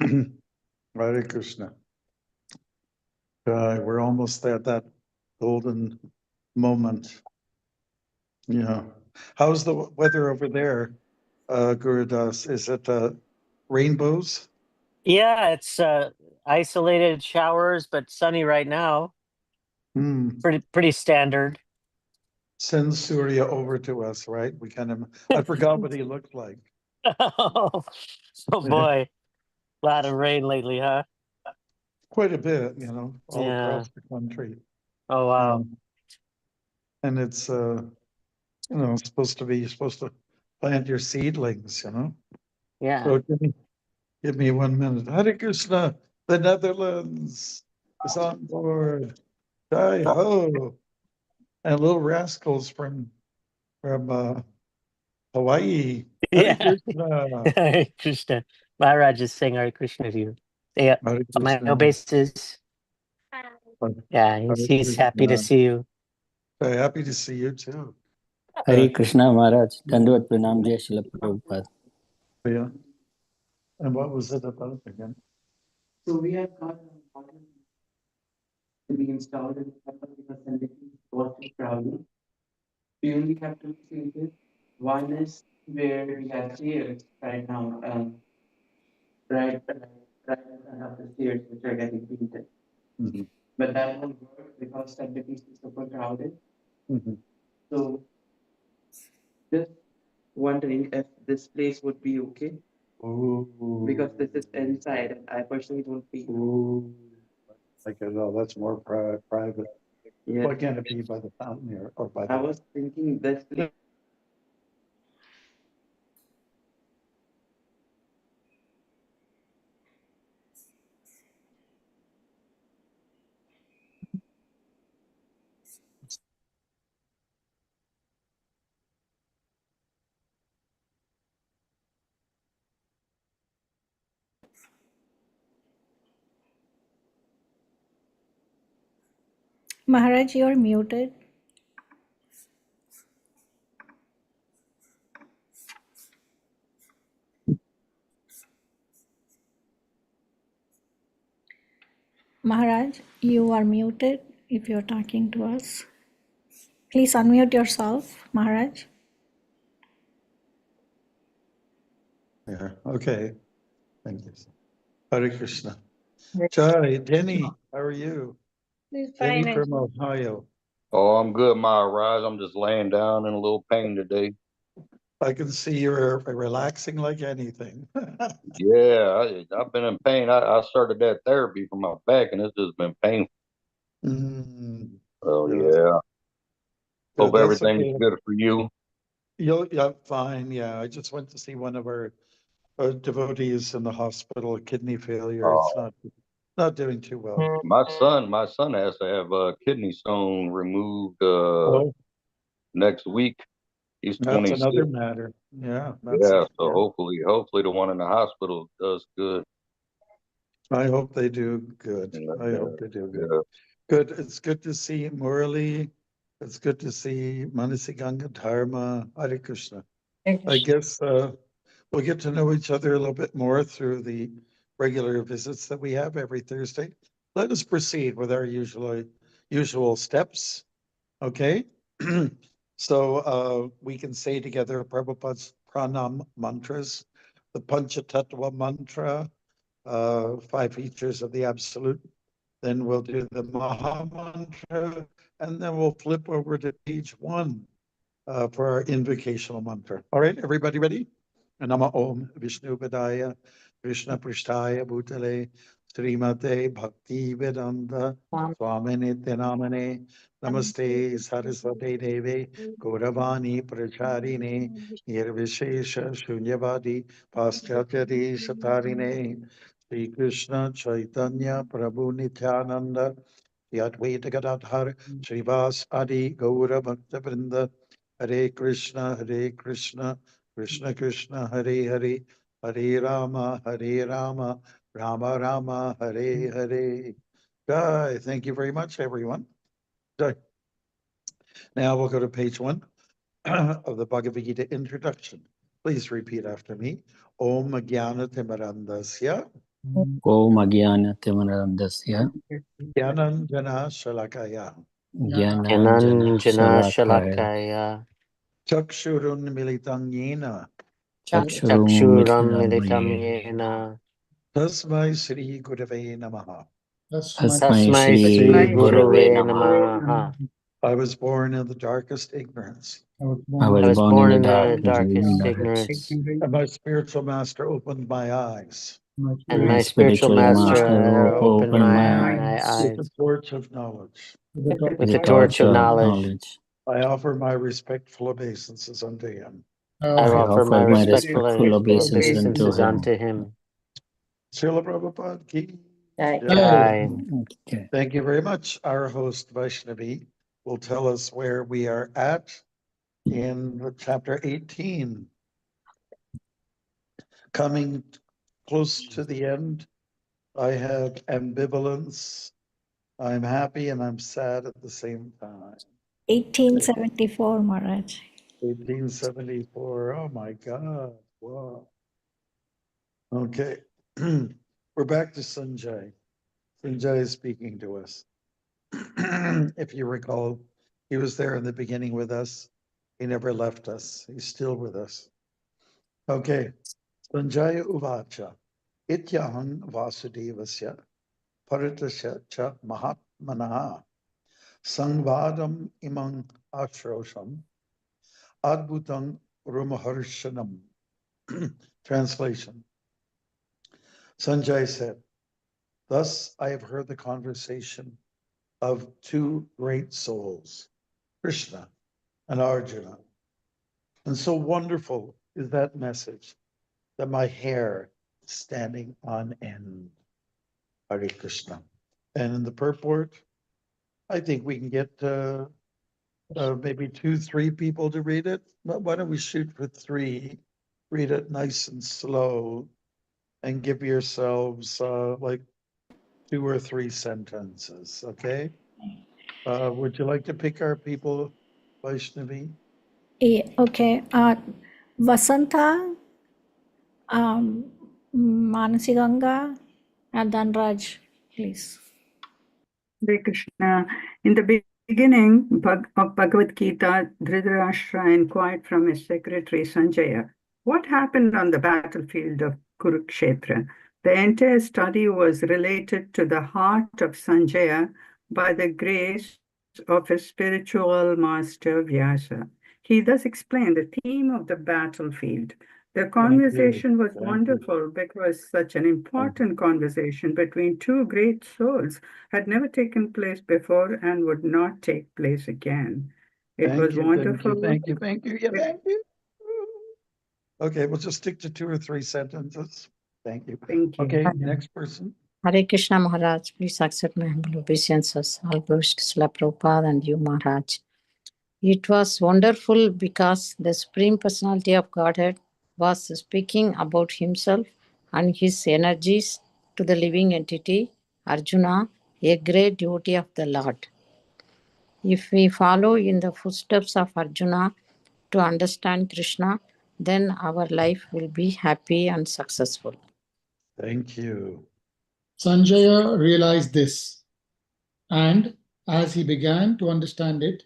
Hare Krishna. We're almost at that golden moment. Yeah. How's the weather over there, Gurudas? Is it rainbows? Yeah, it's isolated showers, but sunny right now. Hmm. Pretty standard. Send Surya over to us, right? I forgot what he looked like. Oh boy, a lot of rain lately, huh? Quite a bit, all Yeah. across the country. Oh wow. And it's you're supposed to plant your seedlings, Yeah. So give me 1 minute. Hare Krishna, the Netherlands is on board. Hi ho. And little rascals from Hawaii. Hare Yeah. Krishna. Hare Krishna. Maharaj is saying Hare Krishna to you. Yeah. Hare On my Krishna. obeisance. Yeah, he's happy to see you. Very happy to see you too. Hare Krishna Maharaj, Dandavat Pranam, Jai Srila Prabhupada. Yeah. And what was it about again? So we have got a model to be installed in the temple because the was too crowded. We only have two changes. One is where we have chairs right now, right in front of the stairs which are getting painted. Mhm. But that won't work because the is super crowded. Mhm. So just wondering if this place would be okay Ooh. because this is inside and I personally don't feel. Ooh. Like, no, that's more private. Yeah. Why can't it be by the fountain here or by I the? was thinking this place. Maharaj, you're muted. Maharaj, you are muted if you're talking to us. Please unmute yourself, Maharaj. Yeah. Okay. Thank you. Hare Krishna. Jai, Denny, how are you? Denny from Ohio. Oh, I'm good, Maharaj. I'm just laying down in a little pain today. I can see you're relaxing like anything. Yeah, I've been in pain. I started that therapy for my back, and it's just been painful. Mm, Oh, yeah. yeah. Hope That's everything okay. is good for you. Yeah, fine. Yeah, I just went to see one of our devotees in the hospital, kidney failure. It's not doing too well. My son has to have a kidney stone removed Oh, next week. He's that's 26. another matter. Yeah, Yeah, so hopefully the one in the hospital does good. I hope they do good. And, I hope they do good. yeah. Good. It's good to see Murali. It's good to see Manasiganga Dharma. Hare Krishna. I guess we'll get to know each other a little bit more through the regular visits that we have every Thursday. Let us proceed with our usual steps. Okay. So we can say together Prabhupada's pranam mantras, the Panchatattva mantra, 5 features of the absolute. Then we'll do the Maha mantra, and then we'll flip over to page 1 for our invocational mantra. All right, everybody ready? Nama Om Vishnu Padaya Krishna Prishtaya Bhutale Srimate Bhakti Vedanta Swamini Namane Namaste Saraswati Devi Gauravani Pracharine Nirvishesha Shunyavadi Paschatya Satarine Sri Krishna Chaitanya Prabhu Nityananda Yadvaita Gadadhar Srivas Adi Gaura Bhakta Vrinda Hare Krishna, Krishna Krishna, Hare Hare, Hare Rama, Rama Rama, Hare Hare. Jai. Thank you very much, everyone. Jai. Now we'll go to page 1 of the Bhagavad Gita introduction. Please repeat after me. Om Jnana Timarandasya. Om Agyanatimirandasya Jnananjana Shalakaya Jnananjana Jananjana Shalakaya Shalakaya Chakshurun Militang Yena Chakshurum Chakshuram Militam Militam Yena Yena Tasmai Sri Gurave Namaha. Tasmai Tasmai Shri Sri Gurave Gurave Namaha. Namaha. I was born in the darkest ignorance, I I was was born in born the in the darkness of darkest ignorance, ignorance, and my spiritual master opened my eyes and and my spiritual spiritual master master opened opened my my eyes with the eyes torch of knowledge. with with the the torch torch of of knowledge. knowledge. I offer my respectful obeisances unto him. I I offer my offer my respectful respectful obeisance unto obeisances him. unto him. Srila Prabhupada ki. Jai. Jai. Jai. Okay. Thank you very much. Our host Vaishnavi will tell us where we are at in chapter 18. Coming close to the end, I have ambivalence. I'm happy and I'm sad at the same time. 1874, Maharaj. 1874. Oh my God. Wow. Okay. We're back to Sanjay. Sanjay is speaking to us. If you recall, he was there in the beginning with us. He never left us. He's still with us. Okay. Sanjaya Uvacha. Ityahang Vasudevasya Paritasya cha Mahatmanaha Sangvadam imang ashrosham Adbhutang Rumaharshanam. Translation. Sanjay said, thus I have heard the conversation of two great souls, Krishna and Arjuna. And so wonderful is that message that my hair is standing on end. Hare Krishna. And in the purport, I think we can get maybe 2-3 people to read it. But why don't we shoot for 3? Read it nice and slow and give yourselves like 2 or 3 sentences, okay? Would you like to pick our people, Vaishnavi? Okay. Vasanta, Manasi Ganga, and Dhanraj, please. Hare Krishna. In the beginning of Bhagavad Gita, Dhritarashtra inquired from his secretary Sanjaya, what happened on the battlefield of Kurukshetra? The entire study was related to the heart of Sanjaya by the grace of his spiritual master Vyasa. He thus explained the theme of the battlefield. The conversation was Thank you. wonderful because such an important conversation between two great souls had never taken place before and would not take place again. It was wonderful. Thank you. Yeah, thank you. Okay, we'll just stick to 2 or 3 sentences. Thank you. Thank you. Okay, next person. Hare Krishna Maharaj, please accept my humble obeisances. All glories to Srila Prabhupada and you Maharaj. It was wonderful because the Supreme Personality of Godhead was speaking about himself and his energies to the living entity, Arjuna, a great devotee of the Lord. If we follow in the footsteps of Arjuna to understand Krishna, then our life will be happy and successful. Thank you. Sanjaya realized this, and as he began to understand it,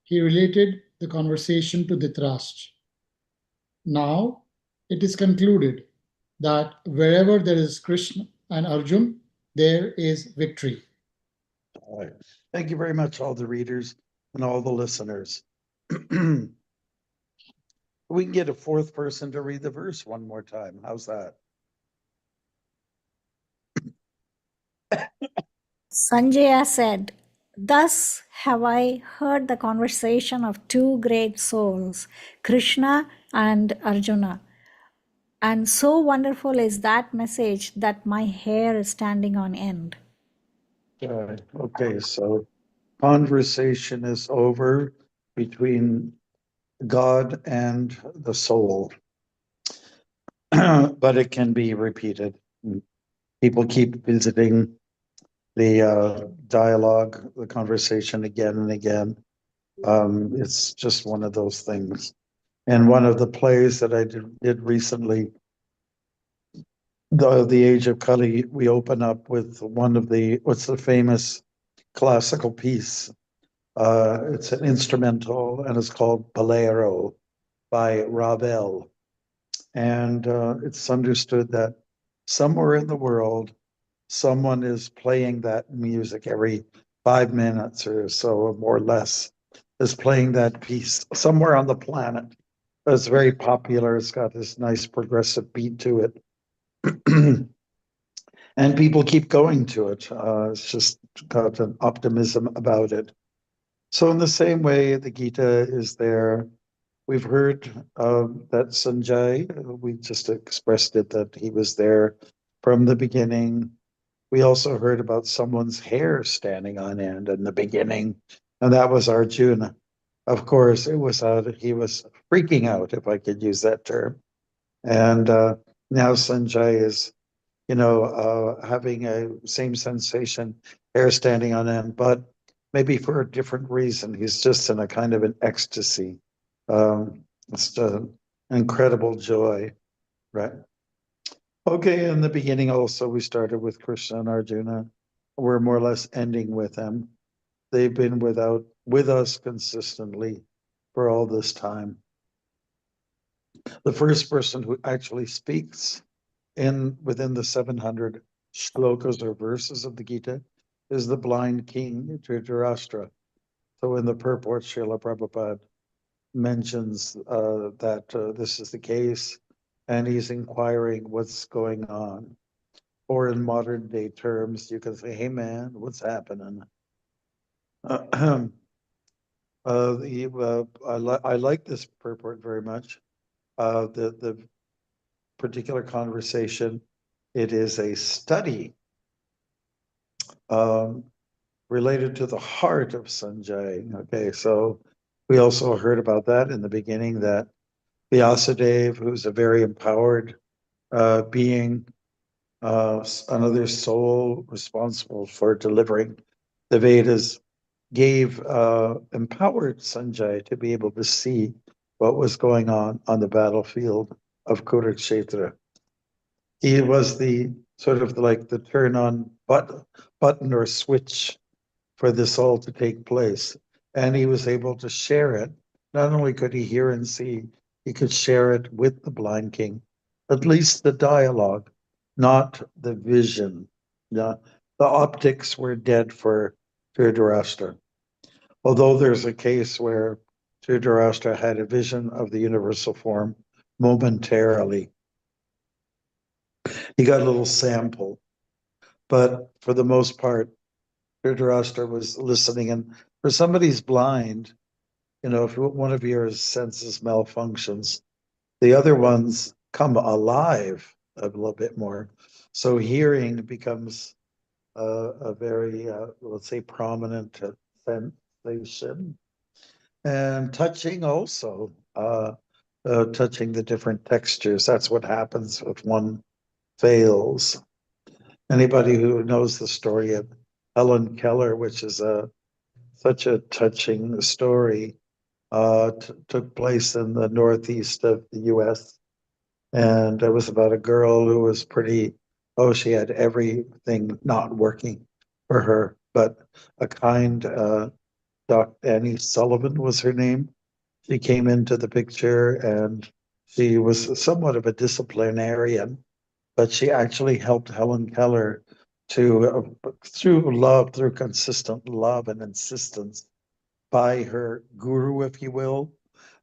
he related the conversation to Dhritarashtra. Now it is concluded that wherever there is Krishna and Arjun, there is victory. All right. Thank you very much, all the readers and all the listeners. We can get a 4th person to read the verse one more time. How's that? Sanjaya said, thus have I heard the conversation of two great souls, Krishna and Arjuna. And so wonderful is that message that my hair is standing on end. Okay, so conversation is over between God and the soul, but it can be repeated. People keep visiting the dialogue, the conversation again and again. It's just one of those things. And one of the plays that I did recently the age of Kali, we open up with one of what's the famous classical piece? It's an instrumental and it's called Bolero by Ravel. And it's understood that somewhere in the world, someone is playing that music every 5 minutes or so, or more or less, is playing that piece somewhere on the planet. It's very popular. It's got this nice progressive beat to it. And people keep going to it. It's just got an optimism about it. So in the same way, the Gita is there. We've heard that Sanjay, we just expressed it, that he was there from the beginning. We also heard about someone's hair standing on end in the beginning, and that was Arjuna. Of course, it was he was freaking out, if I could use that term. And now Sanjay is, having a same sensation, hair standing on end, but maybe for a different reason. He's just in a kind of an ecstasy. It's an incredible joy, right? Okay, in the beginning also, we started with Krishna and Arjuna. We're more or less ending with them. They've been with us consistently for all this time. The first person who actually speaks within the 700 shlokas or verses of the Gita is the blind king Dhritarashtra. So in the purport, Srila Prabhupada mentions that this is the case, and he's inquiring what's going on. Or in modern day terms, you can say, "Hey man, what's happening?" I like this purport very much. The particular conversation, it is a study related to the heart of Sanjay. Okay, so we also heard about that in the beginning, that Vyasadeva, who's a very empowered being, another soul responsible for delivering the Vedas, empowered Sanjay to be able to see what was going on the battlefield of Kurukshetra. He was the sort of like the turn on button or switch for this all to take place. And he was able to share it. Not only could he hear and see, he could share it with the blind king, at least the dialogue, not the vision. The optics were dead for Dhritarashtra. Although there's a case where Dhritarashtra had a vision of the universal form momentarily. He got a little sample, but for the most part, Dhritarashtra was listening. And for somebody who's blind, if one of your senses malfunctions, the other ones come alive a little bit more. So hearing becomes a very, let's say, prominent sensation. And touching also, touching the different textures. That's what happens if one fails. Anybody who knows the story of Helen Keller, which is such a touching story, took place in the northeast of the U.S. And it was about a girl who was she had everything not working for her, but a kind Dr. Annie Sullivan was her name. She came into the picture, and she was somewhat of a disciplinarian, but she actually helped Helen Keller to, through consistent love and insistence by her guru, if you will,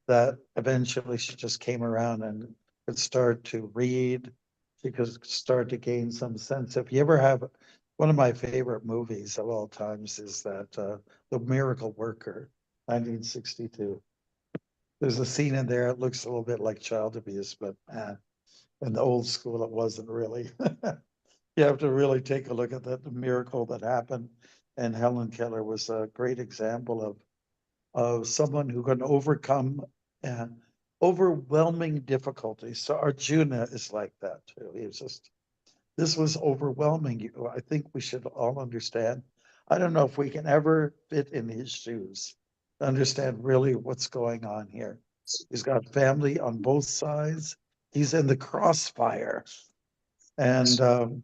that eventually she just came around and could start to read. She could start to gain some sense. If you ever have, one of my favorite movies of all times is that The Miracle Worker, 1962. There's a scene in there, it looks a little bit like child abuse, but in the old school, it wasn't really. You have to really take a look at that, the miracle that happened. And Helen Keller was a great example of someone who can overcome overwhelming difficulties. So Arjuna is like that too. This was overwhelming. I think we should all understand. I don't know if we can ever fit in his shoes to understand really what's going on here. He's got family on both sides. He's in the crossfire. And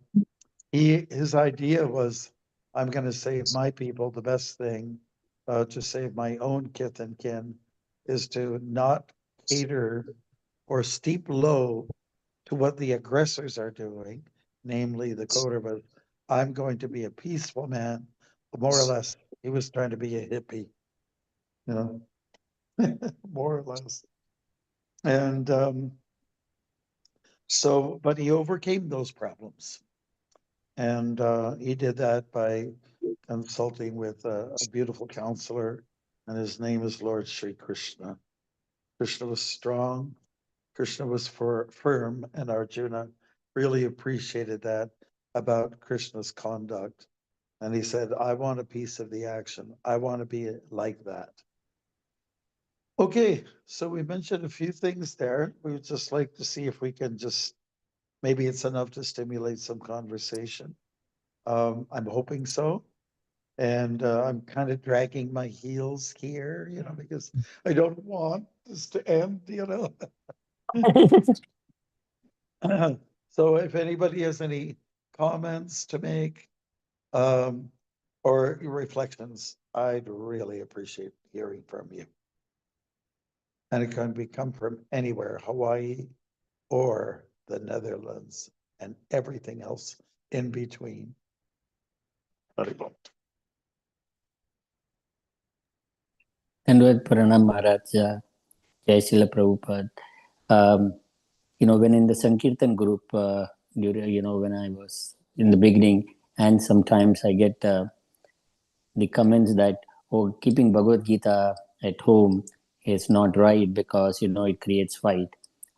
his idea was, I'm going to save my people. The best thing to save my own kith and kin is to not cater or steep low to what the aggressors are doing, namely the Kauravas. I'm going to be a peaceful man, more or less. He was trying to be a hippie, you know, more or less. And so, but he overcame those problems. And he did that by consulting with a beautiful counselor, and his name is Lord Sri Krishna. Krishna was strong, Krishna was firm, and Arjuna really appreciated that about Krishna's conduct. And he said, I want a piece of the action. I want to be like that. Okay, so we mentioned a few things there. We would just like to see if we can just, maybe it's enough to stimulate some conversation. I'm hoping so. And I'm kind of dragging my heels here, you know, because I don't want this to end, you know. So if anybody has any comments to make or reflections, I'd really appreciate hearing from you. And it can come from anywhere, Hawaii or the Netherlands and everything else in between. Dandavad Pranam Maharaj, Jai Srila Prabhupada. When in the Sankirtan group, when I was in the beginning, and sometimes I get the comments that, oh, keeping Bhagavad Gita at home is not right because, it creates fight.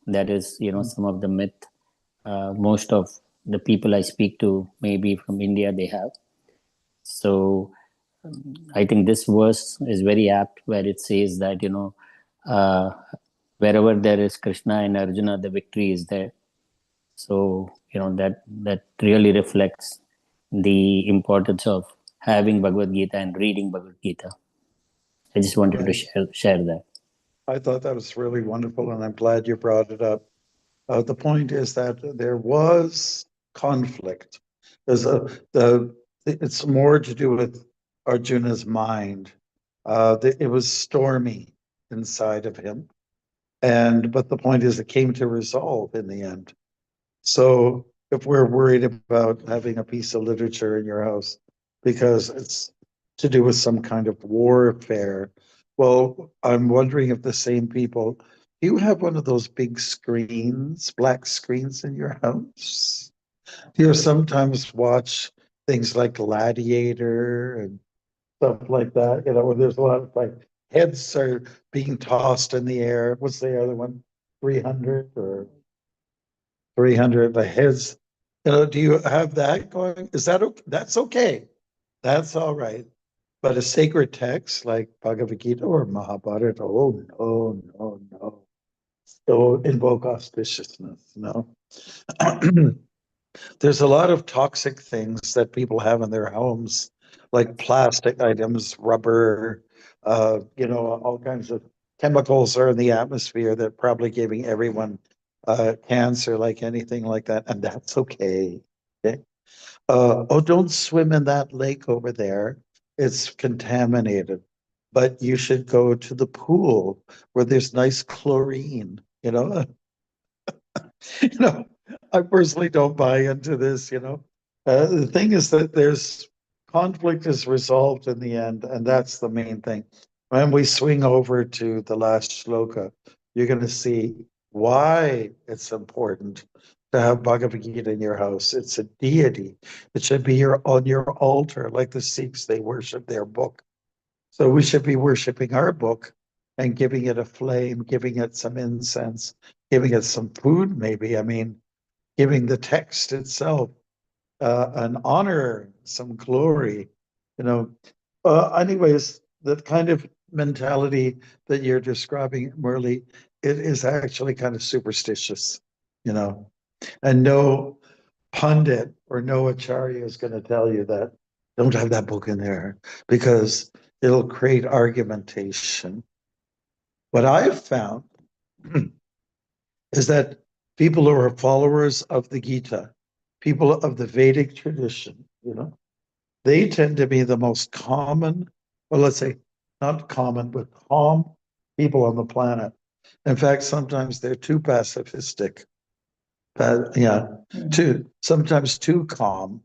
That is, some of the myth. Most of the people I speak to, maybe from India, they have. So I think this verse is very apt where it says that, wherever there is Krishna and Arjuna, the victory is there. So, that really reflects the importance of having Bhagavad Gita and reading Bhagavad Gita. I just wanted to share that. I thought that was really wonderful, and I'm glad you brought it up. The point is that there was conflict. It's more to do with Arjuna's mind. It was stormy inside of him, but the point is, it came to resolve in the end. So if we're worried about having a piece of literature in your house because it's to do with some kind of warfare, well, I'm wondering if the same people, do you have one of those big screens, black screens in your house? Do you sometimes watch things like Gladiator and stuff like that? Where there's a lot of heads are being tossed in the air. What's the other one? 300 or 300, the heads. Do you have that going? Is that okay? That's okay. That's all right. But a sacred text like Bhagavad Gita or Mahabharata, oh, no, no, no. Don't invoke auspiciousness, no. There's a lot of toxic things that people have in their homes, like plastic items, rubber, all kinds of chemicals are in the atmosphere that probably giving everyone cancer, like anything like that, and that's okay. Okay. Don't swim in that lake over there. It's contaminated. But you should go to the pool where there's nice chlorine, I personally don't buy into this, The thing is that there's conflict is resolved in the end, and that's the main thing. When we swing over to the last shloka, you're going to see why it's important to have Bhagavad Gita in your house. It's a deity. It should be on your altar, like the Sikhs, they worship their book. So we should be worshiping our book and giving it a flame, giving it some incense, giving it some food, maybe. I mean, giving the text itself an honor, some glory, Anyways, that kind of mentality that you're describing, Murli, it is actually kind of superstitious, and no pundit or no acharya is going to tell you that don't have that book in there because it'll create argumentation. What I've found is that people who are followers of the Gita people of the Vedic tradition, you know, they tend to be the most common, well, let's say not common, but calm people on the planet. In fact, sometimes they're too pacifistic. Sometimes too calm.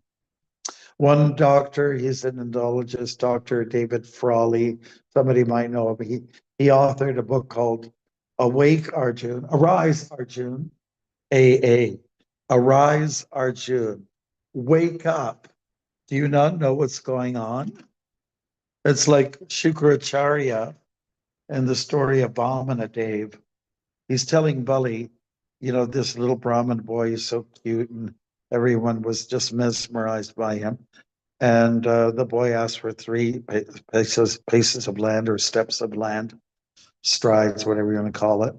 One doctor, he's an indologist, Dr. David Frawley. Somebody might know him. He authored a book called Awake Arjun, Arise Arjun, AA. Arise Arjun. Wake up. Do you not know what's going on? It's like Shukracharya and the story of Vamanadev. He's telling Bali, you know, this little Brahmin boy is so cute, and everyone was just mesmerized by him. And the boy asked for 3 paces of land or steps of land, strides, whatever you want to call it.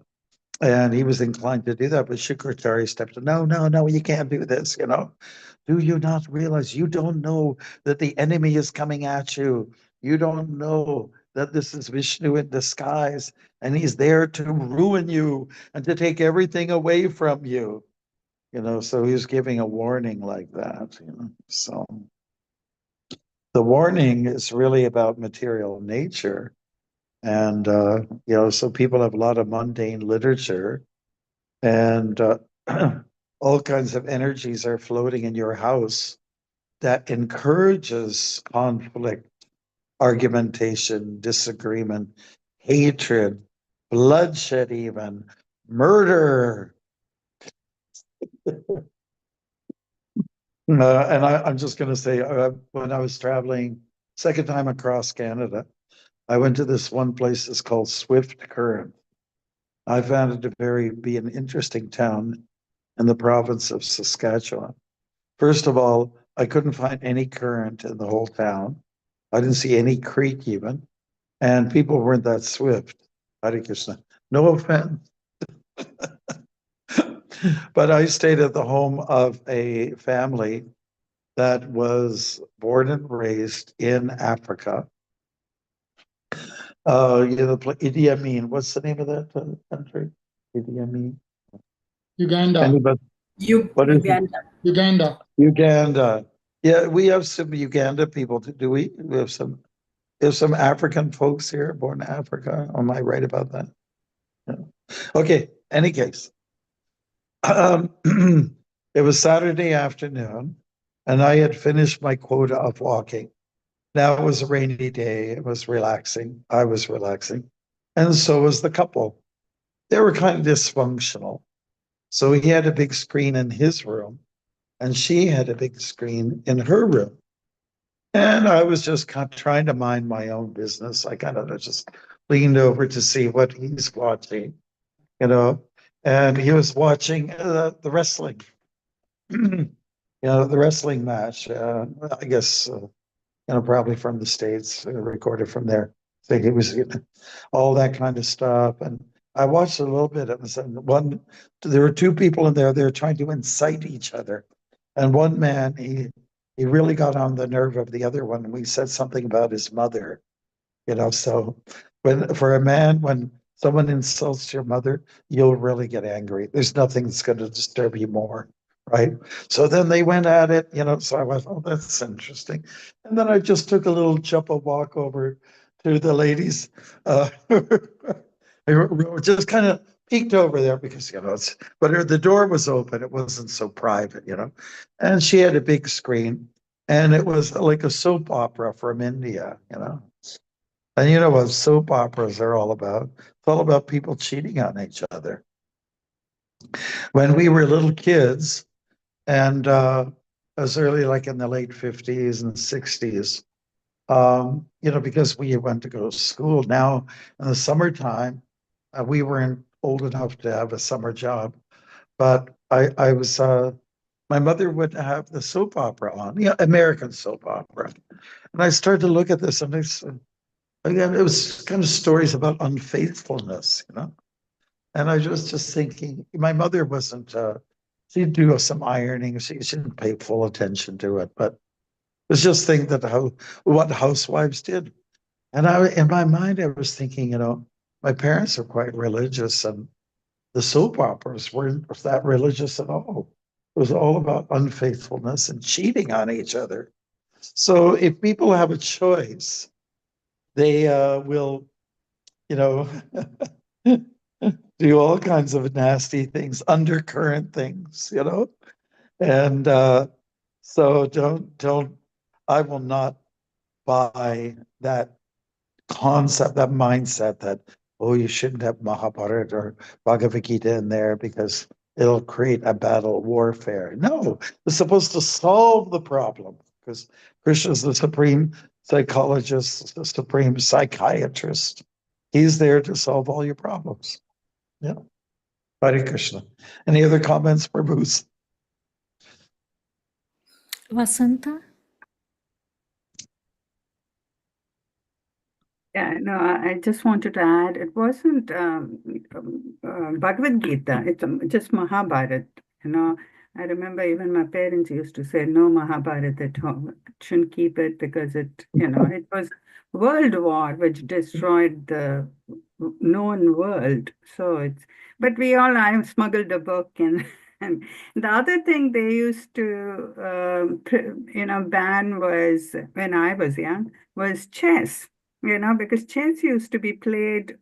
And he was inclined to do that, but Shukracharya stepped in. No, you can't do this, you know. Do you not realize you don't know that the enemy is coming at you? You don't know that this is Vishnu in disguise, and he's there to ruin you and to take everything away from you. You know, so he's giving a warning like that, you know. So the warning is really about material nature. And, you know, so people have a lot of mundane literature, and all kinds of energies are floating in your house that encourages conflict, argumentation, disagreement, hatred, bloodshed, even murder. And I'm just going to say, when I was traveling, second time across Canada, I went to this one place that's called Swift Current. I found it to be an interesting town in the province of Saskatchewan. First of all, I couldn't find any current in the whole town. I didn't see any creek even, and people weren't that swift. Hare Krishna. No offense. But I stayed at the home of a family that was born and raised in Africa. You know, Idi Amin. What's the name of that country? Idi Amin. Uganda. Anybody? What is it? Uganda. Uganda. Uganda. Yeah, we have some Uganda people. Do we? We have some. There's some African folks here born in Africa. Am I right about that? Yeah. Okay. Any case, it was Saturday afternoon, and I had finished my quota of walking. Now it was a rainy day. It was relaxing. I was relaxing, and so was the couple. They were kind of dysfunctional. So he had a big screen in his room, and she had a big screen in her room. And I was just kind of trying to mind my own business. I kind of just leaned over to see what he's watching, you know, and he was watching the wrestling, you know, the wrestling match. I guess, you know, probably from the States, recorded from there. So he was all that kind of stuff. And I watched a little bit of it. There were 2 people in there, they were trying to incite each other. And one man, he really got on the nerve of the other one. And we said something about his mother, you know. So when someone insults your mother, you'll really get angry. There's nothing that's going to disturb you more, right? So then they went at it, you know. So I went, oh, that's interesting. And then I just took a little chuppa walk over to the ladies. Just kind of peeked over there because, you know, the door was open. It wasn't so private, you know. And she had a big screen, and it was like a soap opera from India, you know. And you know what soap operas are all about? It's all about people cheating on each other. When we were little kids, and as early like in the late 50s and 60s, you know, because we went to go to school. Now in the summertime, we weren't old enough to have a summer job, but I was, my mother would have the soap opera on, you know, American soap opera. And I started to look at this, and again, it was kind of stories about unfaithfulness, you know. And I was just thinking, my mother wasn't, she'd do some ironing, she didn't pay full attention to it, but it was just thinking that what housewives did. And in my mind, I was thinking, you know, my parents are quite religious, and the soap operas weren't that religious at all. was all about unfaithfulness and cheating on each other. So if people have a choice, they will, you know, do all kinds of nasty things, undercurrent things, you know. And so don't, I will not buy that concept, that mindset that, oh, you shouldn't have Mahabharata or Bhagavad Gita in there because it'll create a battle warfare. No, it's supposed to solve the problem because Krishna's the supreme psychologist, the supreme psychiatrist. He's there to solve all your problems. Yeah. Hare Krishna. Any other comments, Prabhus? Vasanta? Yeah, no, I just wanted to add, it wasn't Bhagavad Gita, it's just Mahabharata. You know, I remember even my parents used to say, no Mahabharata at home, shouldn't keep it because it, you know, it was World War which destroyed the known world. So it's, but I smuggled a book and the other thing they used to, ban was, when I was young, was chess. You know, because chess used to be played,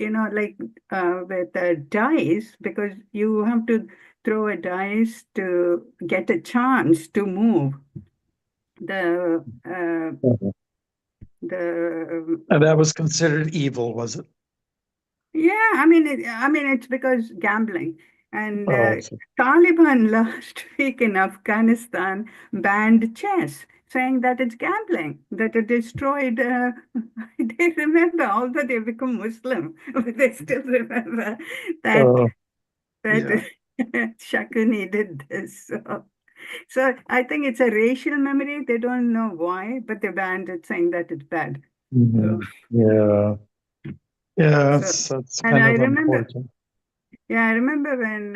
like with dice, because you have to throw a dice to get a chance to move. The And that was considered evil, was it? yeah, I mean, it's because gambling. And Oh, Taliban last week in Afghanistan banned chess, saying that it's gambling, that it destroyed. They remember, although they become Muslim, but they still remember that yeah. Shakuni did this. So I think it's a racial memory. They don't know why, but they banned it, saying that it's bad. Mhm. Yeah. Yeah, So, that's and kind I of remember. unfortunate. Yeah, I remember when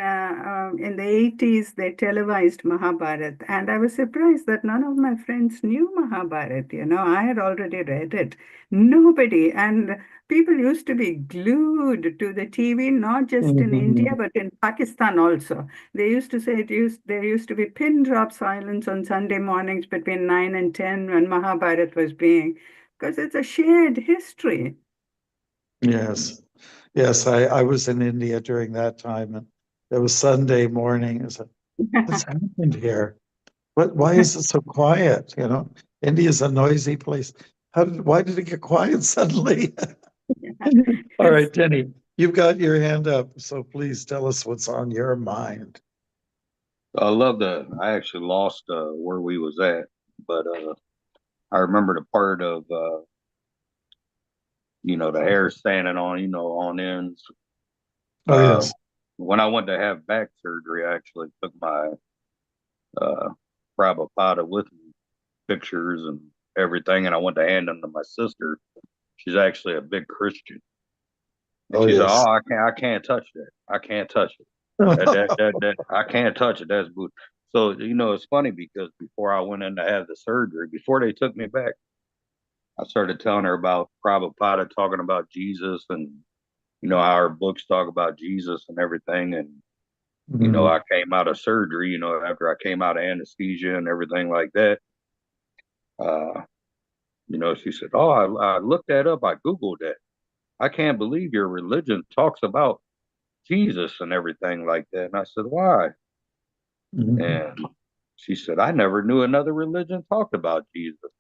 in the 80s they televised Mahabharat, and I was surprised that none of my friends knew Mahabharat. You know, I had already read it. Nobody, and people used to be glued to the TV, not just in India, Mhm. but in Pakistan also. They used to say there used to be pin drop silence on Sunday mornings between 9 and 10 when Mahabharat was being, because it's a shared history. Yes. Yes, I was in India during that time and it was Sunday morning. It was like, what's happened here? Why is it so quiet? You know, India's a noisy place. Why did it get quiet suddenly? All right, Jenny, you've got your hand up, so please tell us what's on your mind. I love that. I actually lost where we was at, but I remember the part of the hair standing on, on ends. Oh, yes. When I went to have back surgery, I actually took my Prabhupada with me, pictures and everything, and I went to hand them to my sister. She's actually a big Christian. And Oh, she said, yes. "Oh, I can't touch that. I can't touch it. That I can't touch it. That's boot." So it's funny because before I went in to have the surgery, before they took me back, I started telling her about Prabhupada talking about Jesus and how our books talk about Jesus and everything. And Mhm. I came out of surgery, after I came out of anesthesia and everything like that. She said, "Oh, I looked that up. I Googled that. I can't believe your religion talks about Jesus and everything like that." And I said, "Why?" Mhm. And she said, "I never knew another religion talked about Jesus."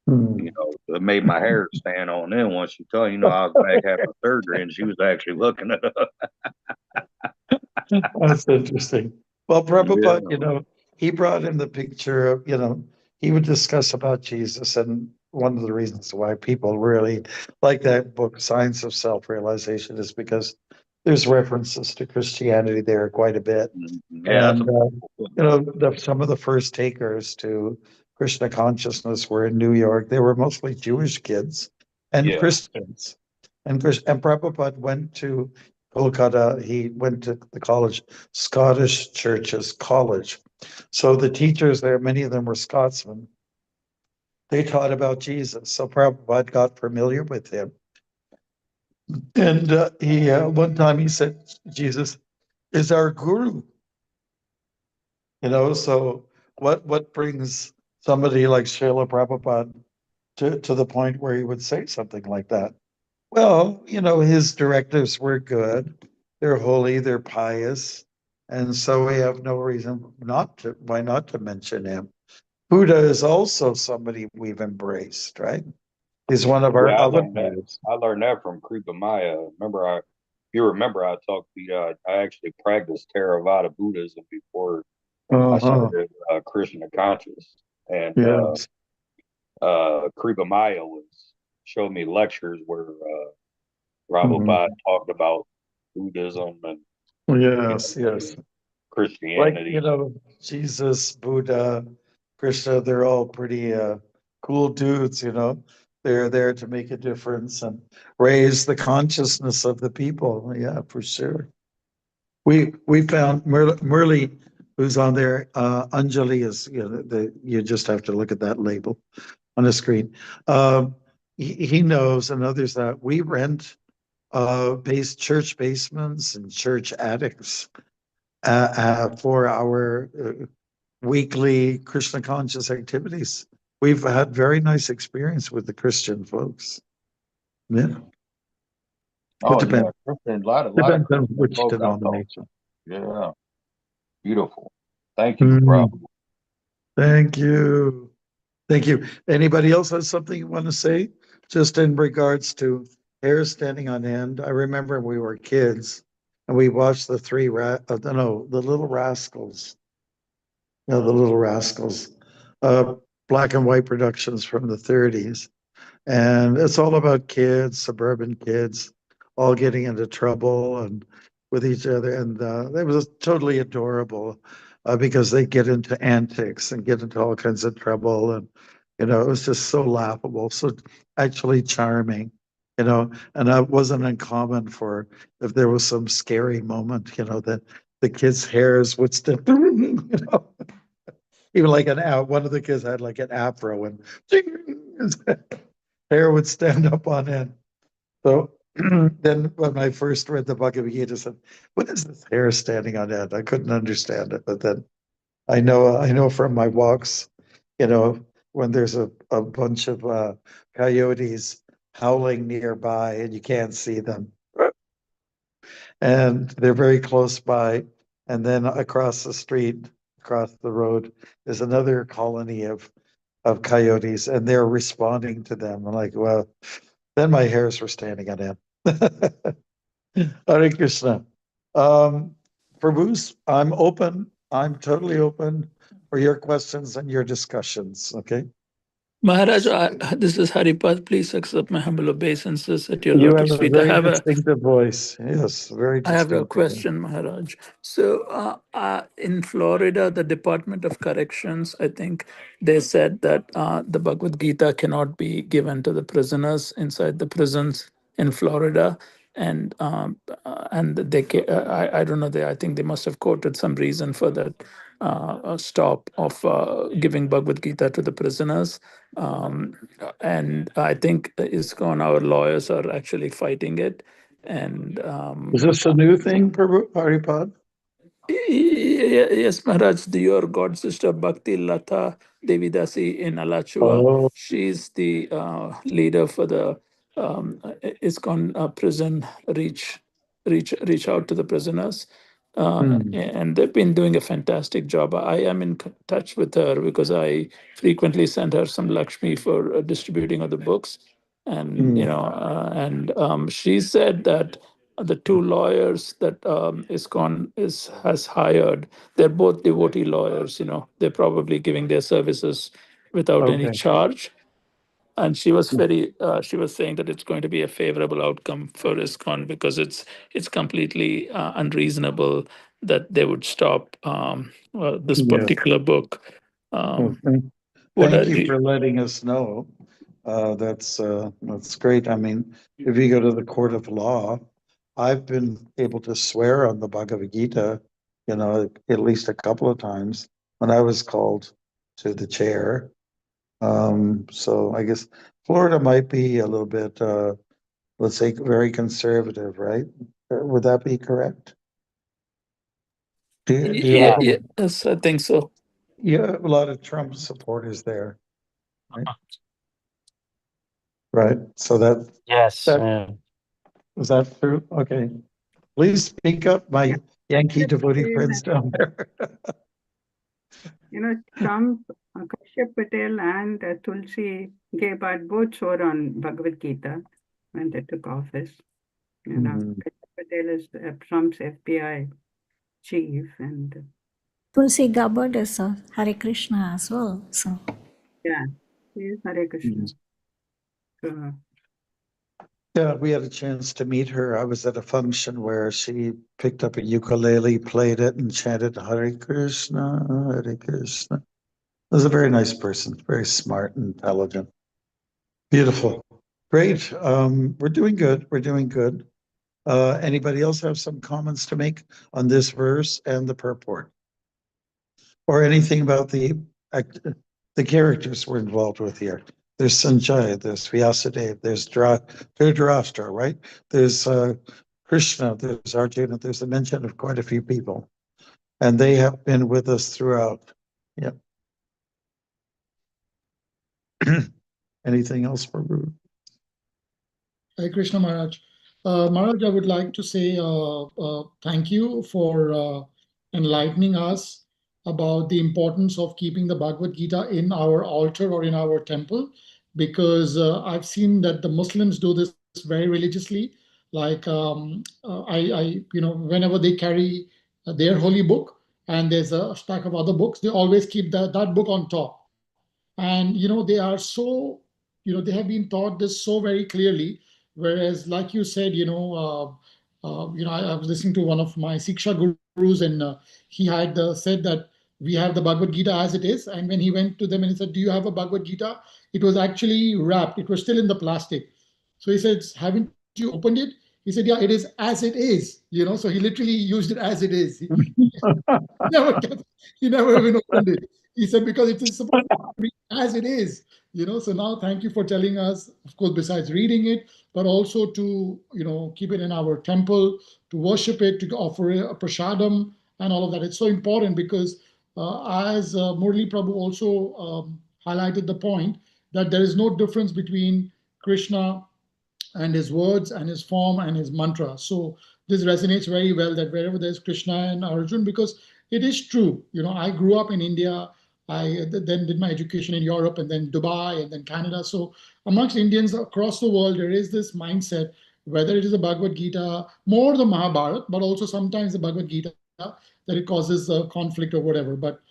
Mhm. It made my hair stand on end once she told I was back having surgery and she was actually looking it up. That's interesting. Well, Yeah. Prabhupada, he brought in the picture of, he would discuss about Jesus. And one of the reasons why people really like that book, Science of Self-Realization, is because there's references to Christianity there quite a bit. Yeah, that's And, some of the first takers to Krishna consciousness were in New York. They were mostly Jewish kids and yeah. Christians. And Prabhupada went to Kolkata. He went to the college, Scottish Churches College. So the teachers there, many of them were Scotsmen. They taught about Jesus. So Prabhupada got familiar with him. And one time he said, Jesus is our guru. You know, so what brings somebody like Srila Prabhupada to the point where he would say something like that? Well, you know, his directives were good. They're holy, they're pious. And so we have no reason why not to mention him. Buddha is also somebody we've embraced, right? He's one of our Yeah, I avatars. learned that from Kripa Maya. You remember I talked to you, I actually practiced Theravada Buddhism before I Uh-huh. started Krishna conscious. And Yes. Kripa Maya showed me lectures where Prabhupada Mhm. talked about Buddhism and Yes, yes. Like, Christianity. you know, Jesus, Buddha, Krishna, they're all pretty cool dudes, you know. They're there to make a difference and raise the consciousness of the people. Yeah, for sure. We found Murli, who's on there. Anjali is, you know, you just have to look at that label on the screen. He knows, and others, that we rent church basements and church attics for our weekly Krishna conscious activities. We've had very nice experience with the Christian folks. Yeah. Oh It yeah, depends. Christian, a lot of Depends on Christian which folks I talked denomination. to. Yeah, beautiful. Thank you, Mm, Prabhu. thank you. Thank you. Anybody else has something you want to say? Just in regards to hair standing on end. I remember we were kids and we watched the the Little Rascals. You know, the Little Rascals, black and white productions from the 30s. And it's all about kids, suburban kids, all getting into trouble and with each other. And it was totally adorable because they get into antics and get into all kinds of trouble. And, you know, it was just so laughable, so actually charming, you know. And that wasn't uncommon for if there was some scary moment, you know, that the kids' hairs would still, you know, even like one of the kids had like an afro and hair would stand up on end. So then when I first read the Bhagavad Gita, I said, what is this hair standing on end? I couldn't understand it. But then I know from my walks, you know, when there's a bunch of coyotes howling nearby and you can't see them, and they're very close by. And then across the street, across the road, is another colony of coyotes, and they're responding to them. I'm like, well, then my hairs were standing on end. Hare Krishna. Prabhus, I'm open. I'm totally open for your questions and your discussions. Okay. Maharaj, this is Haripad. Please accept my humble obeisances at your You have lotus a feet. I very have distinctive voice. Yes, very I have a distinctive. question, Maharaj. So, in Florida, the Department of Corrections, I think they said that the Bhagavad Gita cannot be given to the prisoners inside the prisons in Florida, and I don't know. I think they must have quoted some reason for that stop of giving Bhagavad Gita to the prisoners. And I think ISKCON, our lawyers are actually fighting it. And Is this a new thing, Prabhu Haripad? Yes, Maharaj, your god sister Bhakti Lata Devidasi in Alachua. Oh, She's the leader for the ISKCON prison reach out to the prisoners. And they've been doing a fantastic job. I am in touch with her because I frequently send her some Lakshmi for distributing of the books. And she said that the two lawyers that ISKCON has hired, they're both devotee lawyers. They're probably giving their services without any okay. charge. And she was saying that it's going to be a favorable outcome for ISKCON because it's completely unreasonable that they would stop this Yes. particular book. Well, What thank are you the- for letting us know. That's great. I mean, if you go to the court of law, I've been able to swear on the Bhagavad Gita, you know, at least a couple of times when I was called to the chair. So I guess Florida might be a little bit, let's say, very conservative, right? Would that be correct? Do you have Yes, I think so. you have a lot of Trump supporters there, right? So Yes. is that true? Okay. Please speak up, my Yankee devotee friends down there. Trump, Kashyap Patel and Tulsi Gabbard both swore on Bhagavad Gita when they took office. Kashyap Patel is Trump's FBI chief, and Tulsi Gabbard is Hare Krishna as well. So yeah, he is Hare Krishna. So, Yeah, we had a chance to meet her. I was at a function where she picked up a ukulele, played it, and chanted Hare Krishna, Hare Krishna. Was a very nice person, very smart and intelligent. Beautiful. Great. We're doing good. We're doing good. Anybody else have some comments to make on this verse and the purport? Or anything about the characters we're involved with here? There's Sanjay, there's Vyasadeva, there's Dhritarashtra, right? There's Krishna, there's Arjuna, there's a mention of quite a few people. And they have been with us throughout. Yep. Anything else for Ruth? Hare Krishna Maharaj. Maharaj, I would like to say thank you for enlightening us about the importance of keeping the Bhagavad Gita in our altar or in our temple, because I've seen that the Muslims do this very religiously. Like whenever they carry their holy book and there's a stack of other books, they always keep that book on top. And they are so, they have been taught this so very clearly. Whereas, like you said, I was listening to one of my Siksha gurus, and he had said that we have the Bhagavad Gita as it is. And when he went to them and he said, "Do you have a Bhagavad Gita?" It was actually wrapped. It was still in the plastic. So he said, "Haven't you opened it?" He said, "Yeah, it is as it is." So he literally used it as it is. He never even opened it. He said, because it is supposed to be as it is. So now thank you for telling us, of course, besides reading it, but also to keep it in our temple, to worship it, to offer a prasadam and all of that. It's so important because as Murli Prabhu also highlighted the point that there is no difference between Krishna and his words and his form and his mantra. So this resonates very well, that wherever there's Krishna and Arjun, because it is true. I grew up in India. I then did my education in Europe and then Dubai and then Canada. So amongst Indians across the world, there is this mindset, whether it is the Bhagavad Gita, more the Mahabharata, but also sometimes the Bhagavad Gita, that it causes conflict or whatever. But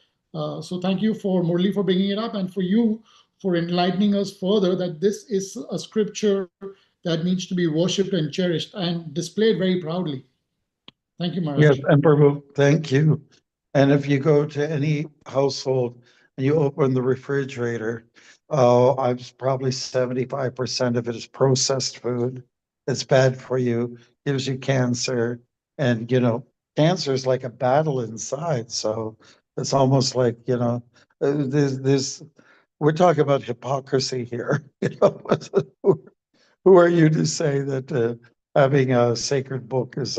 so thank you for Murli for bringing it up, and for you for enlightening us further that this is a scripture that needs to be worshipped and cherished and displayed very proudly. Thank you, Maharaj. Yes, and Prabhu, thank you. And if you go to any household and you open the refrigerator, I'm probably 75% of it is processed food. It's bad for you, gives you cancer, and cancer is like a battle inside. So it's almost like there's we're talking about hypocrisy here. Who are you to say that having a sacred book is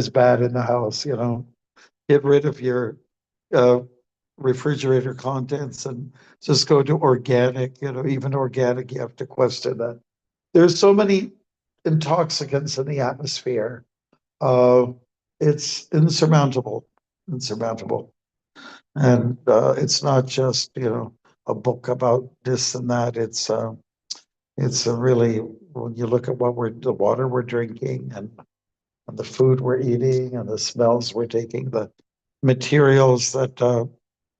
bad in the house? Get rid of your refrigerator contents and just go to organic. Even organic, you have to question that. There's so many intoxicants in the atmosphere. It's insurmountable, and it's not just a book about this and that. It's a really, when you look at the water we're drinking and the food we're eating and the smells we're taking, the materials that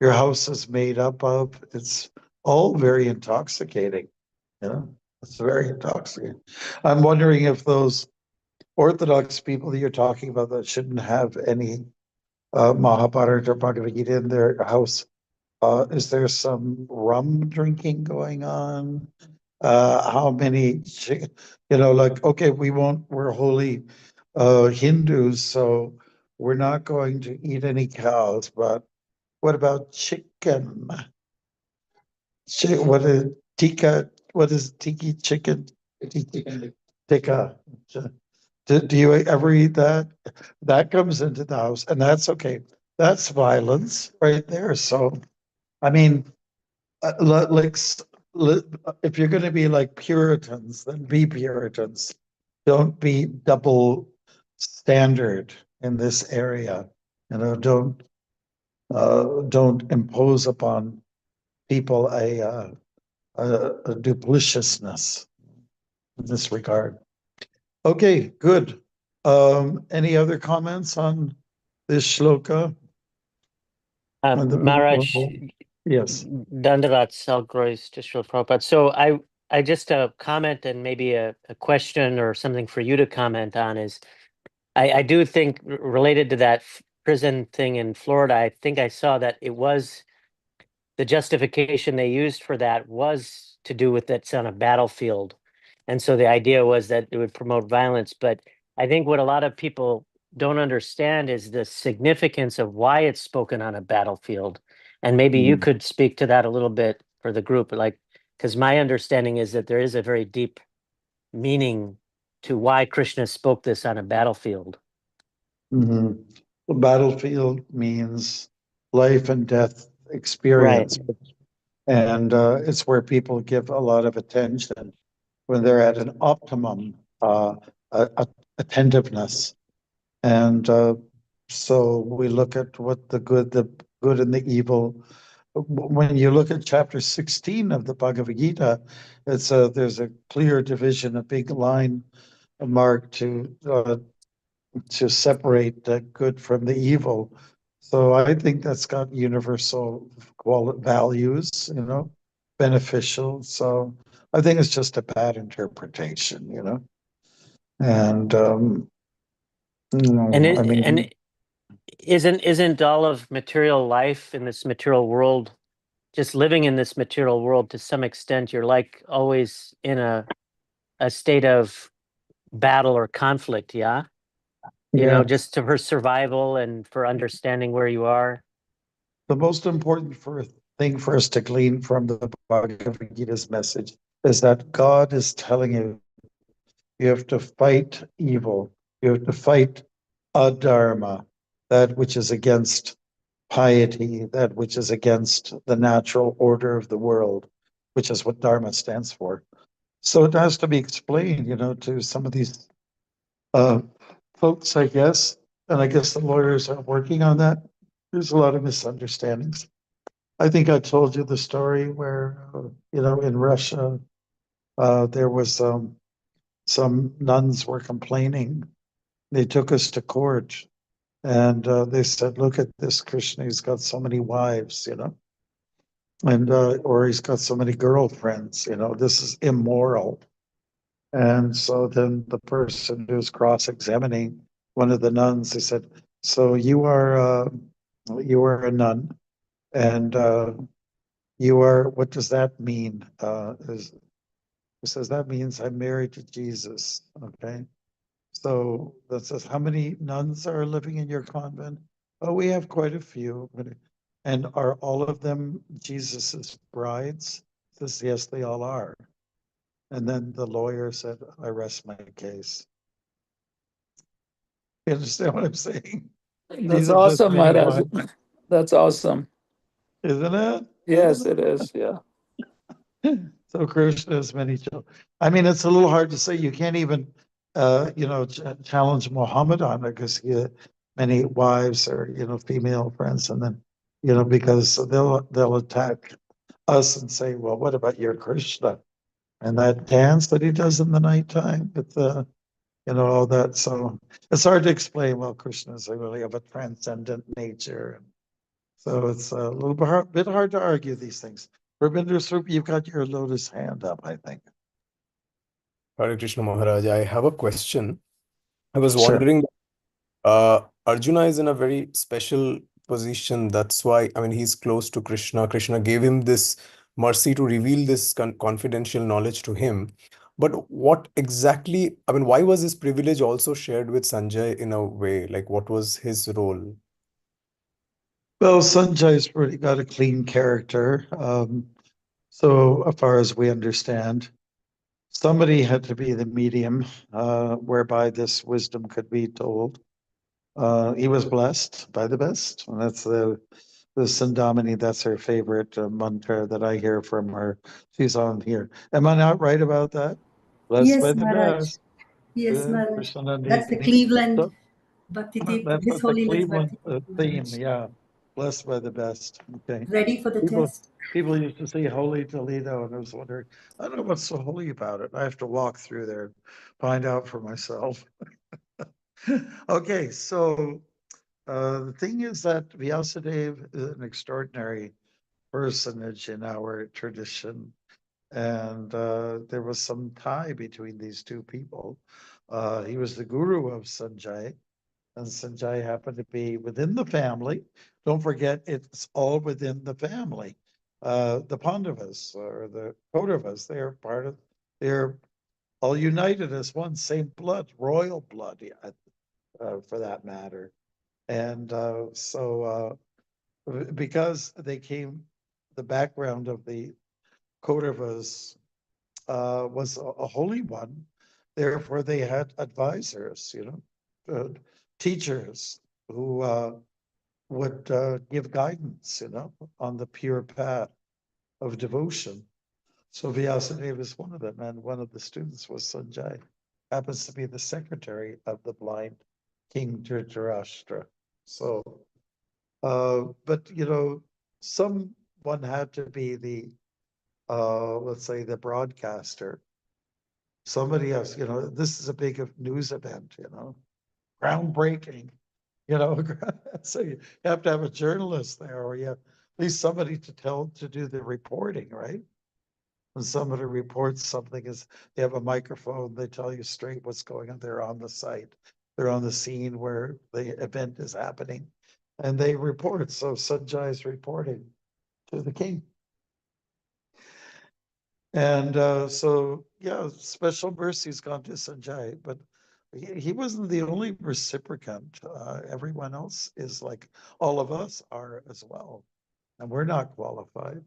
your house is made up of, it's all very intoxicating. It's very intoxicating. I'm wondering if those Orthodox people that you're talking about that shouldn't have any Mahabharata or Bhagavad Gita in their house, is there some rum drinking going on? How many, like, okay, we're holy Hindus, so we're not going to eat any cows, but what about chicken? What is tiki chicken? Tikka. Do you ever eat that? That comes into the house, and that's okay. That's violence right there. So, I mean, if you're going to be like Puritans, then be Puritans. Don't be double standard in this area. Don't impose upon people a dupliciousness in this regard. Okay, good. Any other comments on this shloka? Maharaj, Yes. Dandavat Salgrois to Srila Prabhupada. So I just a comment and maybe a question or something for you to comment on is I do think related to that prison thing in Florida, I think I saw that it was the justification they used for that was to do with it's on a battlefield. And so the idea was that it would promote violence. But I think what a lot of people don't understand is the significance of why it's spoken on a battlefield. And maybe you could speak to that a little bit for the group, like, because my understanding is that there is a very deep meaning to why Krishna spoke this on a battlefield. The battlefield means life and death experience. Right. And it's where people give a lot of attention when they're at an optimum attentiveness. And so we look at what the good and the evil. When you look at chapter 16 of the Bhagavad Gita, there's a clear division, a big line marked to separate the good from the evil. So I think that's got universal values, beneficial. So I think it's just a bad interpretation, and And isn't all of material life in this material world, just living in this material world to some extent, you're like always in a state of battle or conflict, yeah? Just for survival and for understanding where you are. The most important thing for us to glean from the Bhagavad Gita's message is that God is telling you have to fight evil. You have to fight adharma, that which is against piety, that which is against the natural order of the world, which is what dharma stands for. So it has to be explained, to some of these folks, I guess. And I guess the lawyers are working on that. There's a lot of misunderstandings. I think I told you the story where, in Russia, there was some nuns were complaining. They took us to court and they said, look at this Krishna, he's got so many wives, and or he's got so many girlfriends, this is immoral. And so then the person who's cross-examining one of the nuns, they said, so you are a nun, and what does that mean? He says, that means I'm married to Jesus, okay? So that says, how many nuns are living in your convent? Oh, we have quite a few. And are all of them Jesus's brides? He says, yes, they all are. And then the lawyer said, I rest my case. You understand what I'm saying? That's awesome, Maharaj. That's awesome. Isn't it? Yes, it is. Yeah. So Krishna has many children. I mean, it's a little hard to say. You can't even, challenge Muhammad on it because he had many wives or, female friends. And then, because they'll attack us and say, well, what about your Krishna? And that dance that he does in the nighttime with all that. So it's hard to explain. Well, Krishna is really of a transcendent nature. So it's a little bit hard to argue these things. Ravinder Swarup, you've got your lotus hand up, I think. Hare Krishna Maharaj, I have a question. I was Sure. wondering, Arjuna is in a very special position. That's why, he's close to Krishna. Krishna gave him this mercy to reveal this confidential knowledge to him. But what exactly, why was this privilege also shared with Sanjay in a way? Like, what was his role? Well, Sanjay's really got a clean character. So as far as we understand, somebody had to be the medium whereby this wisdom could be told. He was blessed by the best, and that's the Sandamini. That's her favorite mantra that I hear from her. She's on here. Am I not right about that? Blessed Yes, by the Maharaj. best. Yes, Maharaj. Krishna That's the Nandini. Cleveland So, Bhakti Tirtha, that's His the Holiness Cleveland Bhakti Tirtha theme. Maharaj. Yeah, blessed by the best. Okay. Ready for the test? People used to say Holy Toledo, and I was wondering, I don't know what's so holy about it. I have to walk through there and find out for myself. Okay, so the thing is that Vyasadeva is an extraordinary personage in our tradition, and there was some tie between these two people. He was the guru of Sanjay, and Sanjay happened to be within the family. Don't forget, it's all within the family. The Pandavas or the Kauravas, they're all united as one, same blood, royal blood, for that matter. And because the background of the Kauravas was a holy one, therefore they had advisors, teachers who would give guidance, on the pure path of devotion. So Vyasadeva is one of them, and one of the students was Sanjay, happens to be the secretary of the blind King Dhritarashtra. So, but someone had to be the, let's say, the broadcaster. Somebody else, this is a big news event, groundbreaking, so you have to have a journalist there, or you have at least somebody to do the reporting, right? When somebody reports something, they have a microphone, they tell you straight what's going on. They're on the site, they're on the scene where the event is happening, and they report. So Sanjay is reporting to the king. And so, yeah, special mercy's gone to Sanjay, but he wasn't the only reciprocant. Everyone else is like, all of us are as well, and we're not qualified.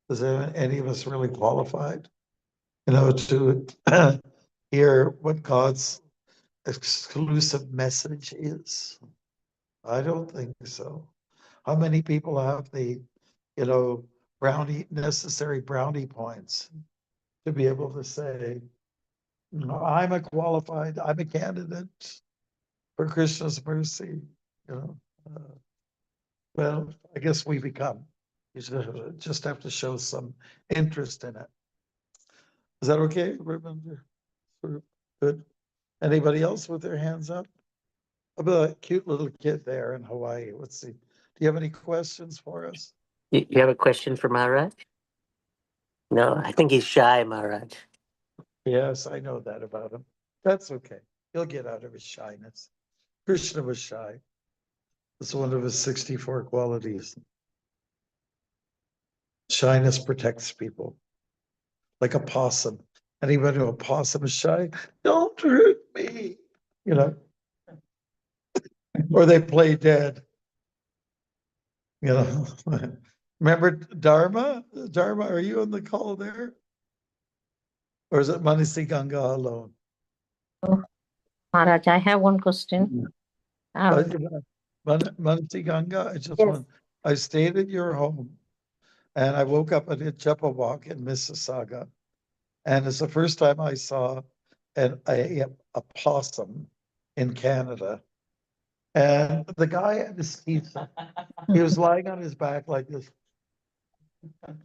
Is any of us really qualified, to hear what God's exclusive message is? I don't think so. How many people have the, necessary brownie points to be able to say, I'm a candidate for Krishna's mercy, well, I guess we become. You just have to show some interest in it. Is that okay, Ruben? Good. Anybody else with their hands up? How about a cute little kid there in Hawaii? Let's see. Do you have any questions for us? You have a question for Maharaj? No, I think he's shy, Maharaj. Yes, I know that about him. That's okay. He'll get out of his shyness. Krishna was shy. It's one of his 64 qualities. Shyness protects people. Like a possum. Anybody know a possum is shy? Don't hurt me. Or they play dead. Remember Dharma? Dharma, are you on the call there? Or is it Manasi Ganga alone? Maharaj, I have one question. Manasi Ganga, I stayed at your home, and I woke up at Walk in Mississauga, and it's the first time I saw a possum in Canada. And the guy had his teeth, he was lying on his back like this,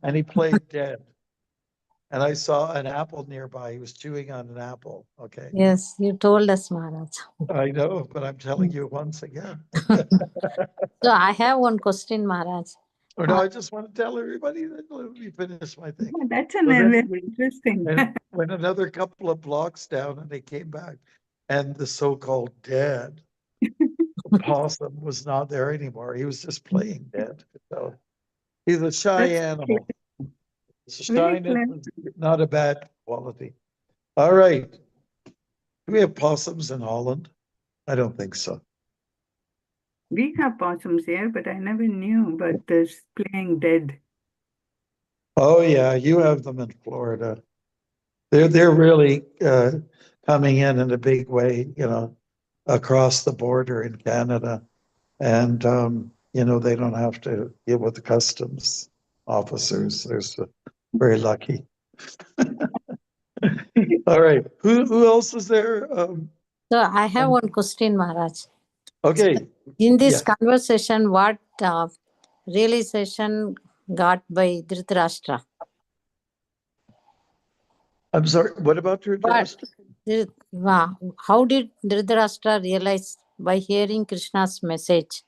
and he played dead. And I saw an apple nearby. He was chewing on an apple. Okay. Yes, you told us, Maharaj. I know, but I'm telling you once again. So I have one question, Maharaj. Or no, I just want to tell everybody that let me finish my thing. Yeah, that's interesting. When another couple of blocks down, and they came back, and the so-called dead possum was not there anymore. He was just playing dead. So he's a shy animal. Shyness is not a bad quality. All right. Do we have possums in Holland? I don't think so. We have possums here, but I never knew about this playing dead. Oh yeah, you have them in Florida. They're really coming in a big way. across the border in Canada. And, they don't have to deal with the customs officers. They're so very lucky. All right. Who else is there? So I have one question, Maharaj. Okay. In this Yeah. conversation, what realization got by Dhritarashtra? I'm sorry, what about Dhritarashtra? How did Dhritarashtra realize by hearing Krishna's message?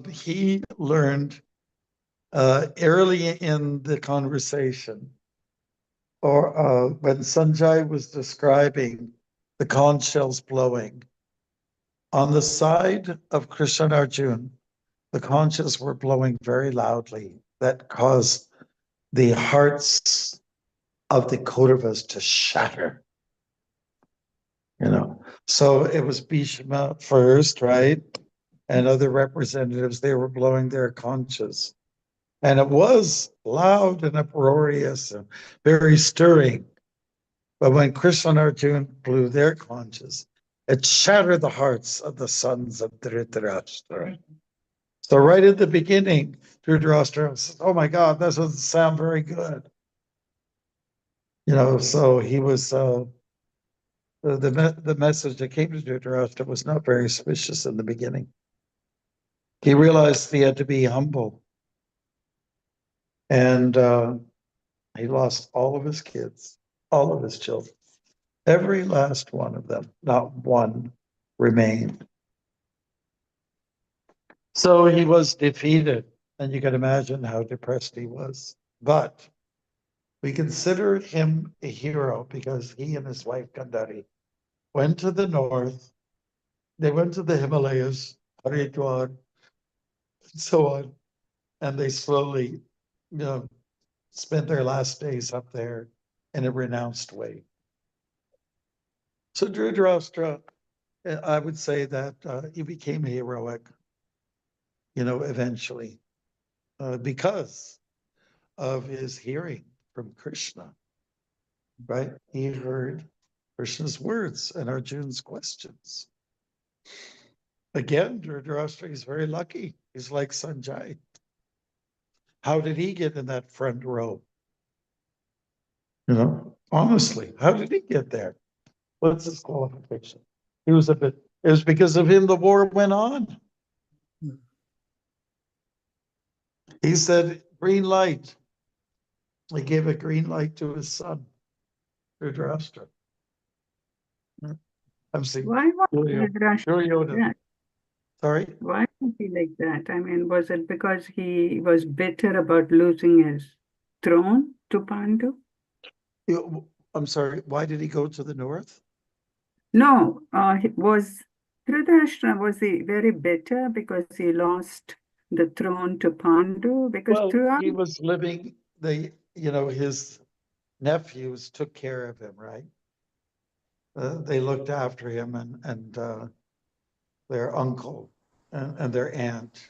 He learned early in the conversation, or when Sanjay was describing the conch shells blowing, on the side of Krishna and Arjuna, the conches were blowing very loudly. That caused the hearts of the Kauravas to shatter. So it was Bhishma first, right? And other representatives, they were blowing their conches. And it was loud and uproarious and very stirring. But when Krishna and Arjuna blew their conches, it shattered the hearts of the sons of Dhritarashtra. So right at the beginning, Dhritarashtra says, oh my God, that doesn't sound very good. So he was, the message that came to Dhritarashtra was not very auspicious in the beginning. He realized he had to be humble. And he lost all of his kids, all of his children, every last one of them, not one remained. So he was defeated, and you can imagine how depressed he was. But we consider him a hero because he and his wife Gandhari went to the north. They went to the Himalayas, Haridwar, and so on, and they slowly, spent their last days up there in a renounced way. So Dhritarashtra, I would say that he became heroic, eventually, because of his hearing from Krishna, right? He heard Krishna's words and Arjuna's questions. Again, Dhritarashtra is very lucky. He's like Sanjay. How did he get in that front row? Honestly, how did he get there? What's his qualification? It was because of him the war went on. He said, green light. He gave a green light to his son, Dhritarashtra. I'm seeing. Why was Dhritarashtra? Sorry? Why was he like that? I mean, was it because he was bitter about losing his throne to Pandu? I'm sorry, why did he go to the north? No, was he very bitter because he lost the throne to Pandu? Because he was living, his nephews took care of him, right? They looked after him and their uncle and their aunt,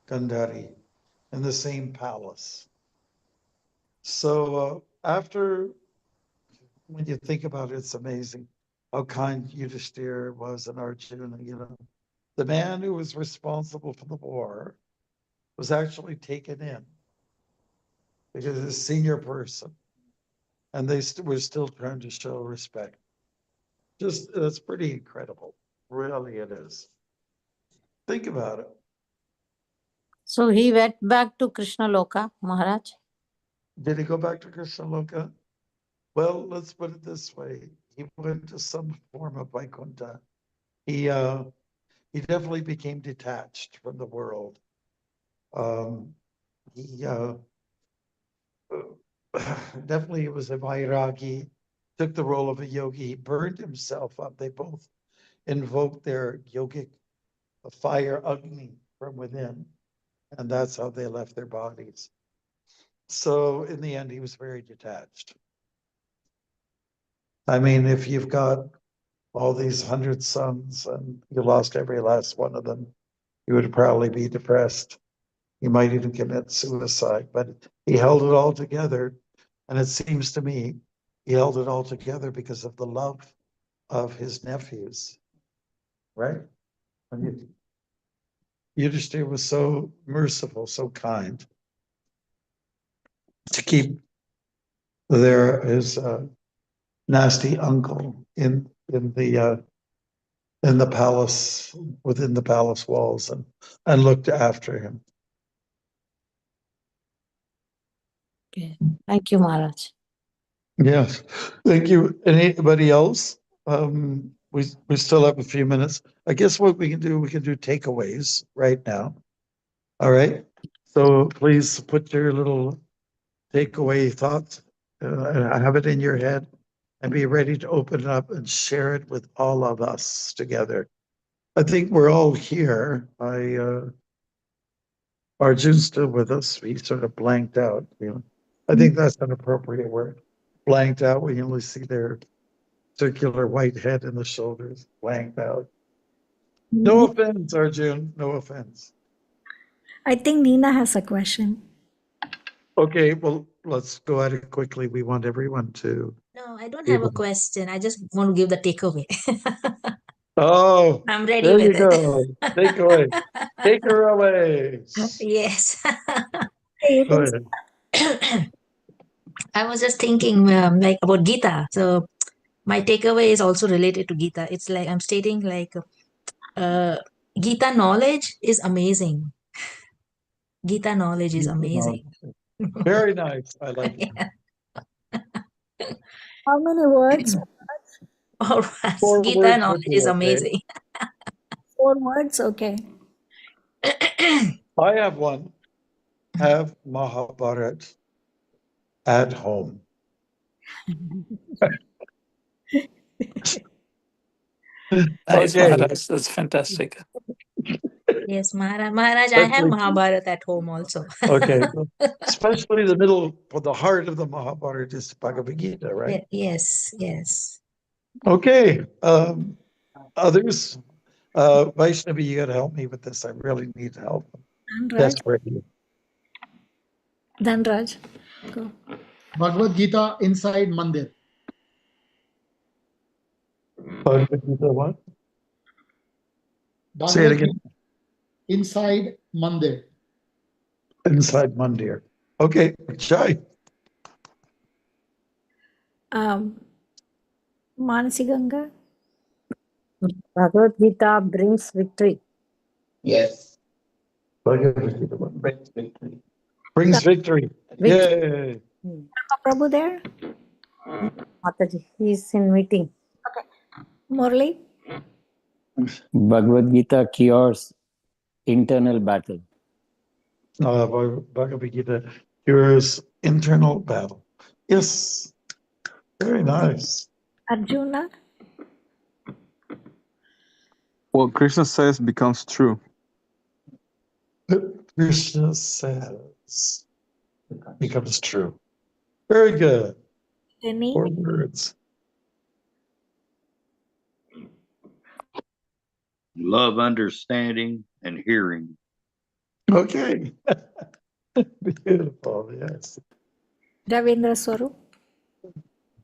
Gandhari, in the same palace. So when you think about it, it's amazing how kind Yudhishthira was and Arjuna, The man who was responsible for the war was actually taken in because he's a senior person, and they were still trying to show respect. That's pretty incredible. Really, it is. Think about it. So he went back to Krishna Loka, Maharaj? Did he go back to Krishna Loka? Well, let's put it this way. He went to some form of Vaikuntha. He definitely became detached from the world. He definitely was a Vairagi, took the role of a yogi. He burned himself up. They both invoked their yogic fire Agni from within, and that's how they left their bodies. So in the end, he was very detached. I mean, if you've got all these 100 sons and you lost every last one of them, you would probably be depressed. You might even commit suicide, but he held it all together. And it seems to me he held it all together because of the love of his nephews, right? And Yudhishthira was so merciful, so kind to keep his nasty uncle in the palace, within the palace walls, and looked after him. Okay. Thank you, Maharaj. Yes, thank you. Anybody else? We still have a few minutes. I guess what we can do takeaways right now. All right. So please put your little takeaway thoughts, have it in your head, and be ready to open it up and share it with all of us together. I think we're all here. Arjun's still with us. He sort of blanked out. I think that's an appropriate word. Blanked out when you only see their circular white head and the shoulders. Blanked out. No offense, Arjun. No offense. I think Nina has a question. Okay, well, let's go at it quickly. We want everyone to. No, I don't have a question. I just want to give the takeaway. Oh, I'm ready there with you it. go. Take away. Take her away. Yes. Go ahead. I was just thinking like about Gita. So my takeaway is also related to Gita. It's like I'm stating like Gita knowledge is amazing. Gita knowledge is amazing. Very nice. I like it. How many words? All right. 4 Gita words knowledge would is do, okay? amazing. 4 words? Okay. I have one. Have Mahabharat at home. Nice, Okay. Maharaj. That's fantastic. Yes, Maharaj, I have Mahabharat at home also. Okay. Especially the middle, for the heart of the Mahabharata is Bhagavad Gita, right? Yes, yes. Okay. Others, Vaishnavi, you got to help me with this. I really need help. Dhanraj. Desperately. Dhanraj. Go. Bhagavad Gita inside Mandir. Bhagavad Gita what? Say it Bhagavad again. Gita inside Mandir. Inside Mandir. Okay, Chai. Manasi Ganga. Bhagavad Gita brings victory. Yes. Bhagavad Gita brings victory. Brings victory. Yay. Prabhu there? Mataji, he is in meeting. Okay. Murli? Bhagavad Gita cures internal battle. Bhagavad Gita cures internal battle. Yes. Very nice. Arjuna? What Krishna says becomes true. Krishna says becomes true. Very good. Jenny? 4 words. Love, understanding, and hearing. Okay. Beautiful. Yes. Ravindra Swarup?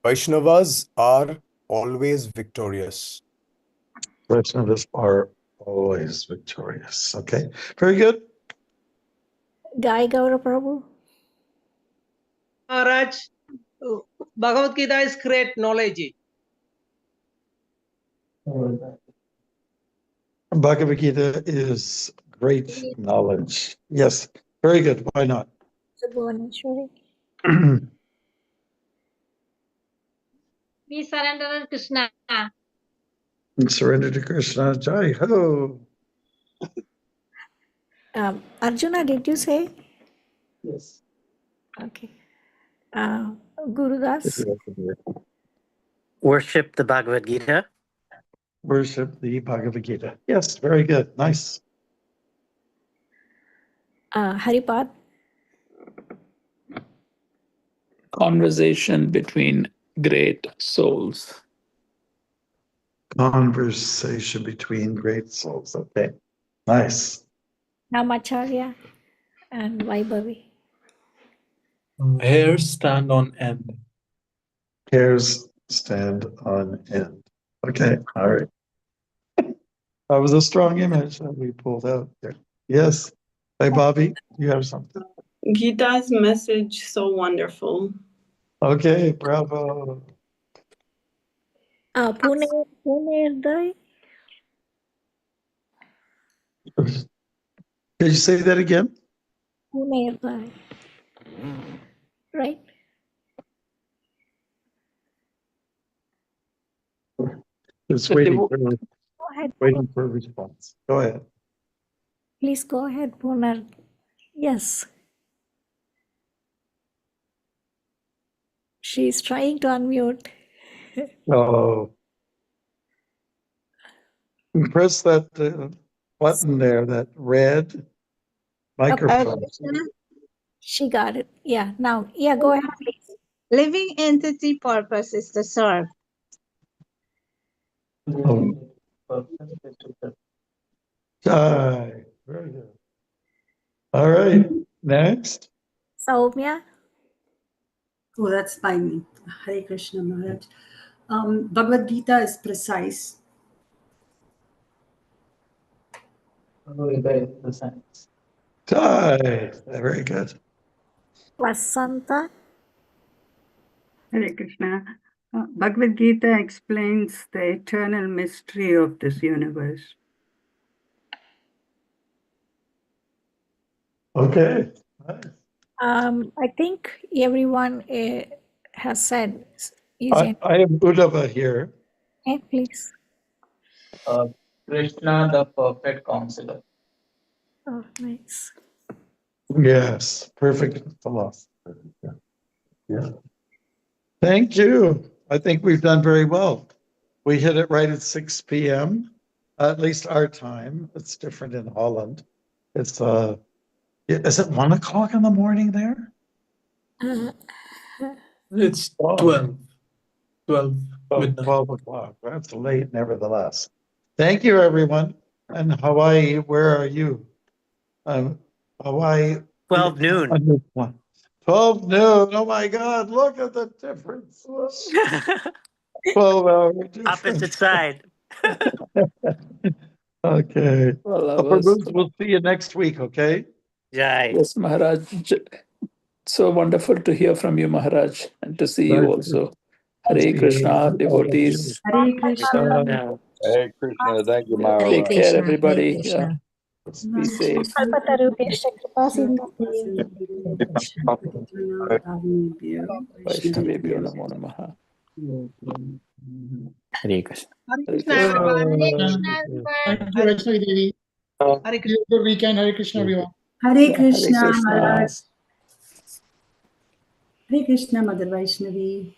Vaishnavas are always victorious. Vaishnavas are always victorious. Okay. Very good. Guy Gaura Prabhu? Maharaj, Bhagavad Gita is great knowledge. Bhagavad Gita is great knowledge. Yes. Very good. Why not? Subhavaneshwari? We surrender to Krishna. Surrender to Krishna. Jai Ho. Arjuna, did you say? Yes. Okay. Gurudas? Worship the Bhagavad Gita. Worship the Bhagavad Gita. Yes, very good. Nice. Haripad? Conversation between great souls. Conversation between great souls. Okay. Nice. Namacharya and Vaibhavi? Hairs stand on end. Hairs stand on end. Okay, all right. That was a strong image that we pulled out there. Yes. Hey, Bobby, you have something. Gita's message so wonderful. Okay, bravo. Pune, Did you say that again? Pune, right? Just The waiting devo- for, Go ahead. waiting for a response. Go ahead. Please go ahead, Punar. Yes. She's trying to unmute. Oh. Press that button there, that red microphone. She got it. Yeah, now, yeah, go ahead, please. Living entity purpose is to serve. Oh. Hi. Very good. All right, next. Saumya. Oh, that's by me. Hare Krishna Maharaj. Bhagavad Gita is precise. Hi. Very good. Vasanta. Hare Krishna. Bhagavad Gita explains the eternal mystery of this universe. Okay. Nice. I think everyone has said. Is it? I have Uddhava here. Okay, please. Krishna, the perfect counselor. Oh, nice. Yes, perfect philosopher. Yeah. Thank you. I think we've done very well. We hit it right at 6 p.m., at least our time. It's different in Holland. It's is it 1 o'clock in the morning there? It's 12. 12 midnight. 12 o'clock. That's late, nevertheless. Thank you, everyone. And Hawaii, where are you? Hawaii. 12 noon. 12 noon. Oh my God, look at the difference. 12-hour difference. Opposite side. Okay. Well, Upper Roots, we'll see you next week, okay? Jai. Yes, Maharaj. So wonderful to hear from you, Maharaj, and to see you also. Hare Krishna, devotees. Hare Krishna. Hey, Krishna, thank you, Hare Maharaj. Take care, Krishna. everybody. Hare Krishna. Be safe. Kalpatarubhyascha kripasindhu. Vaishnavebhyo namo namaha. Hare Krishna. Hare Hare Krishna, Krishna. everyone. Hare Krishna, everyone. Thank you, Vaishnavi Devi. Hare Have a good weekend. Hare Krishna, everyone. Hare Hare Krishna Krishna. Maharaj. Hare Krishna, Mother Vaishnavi.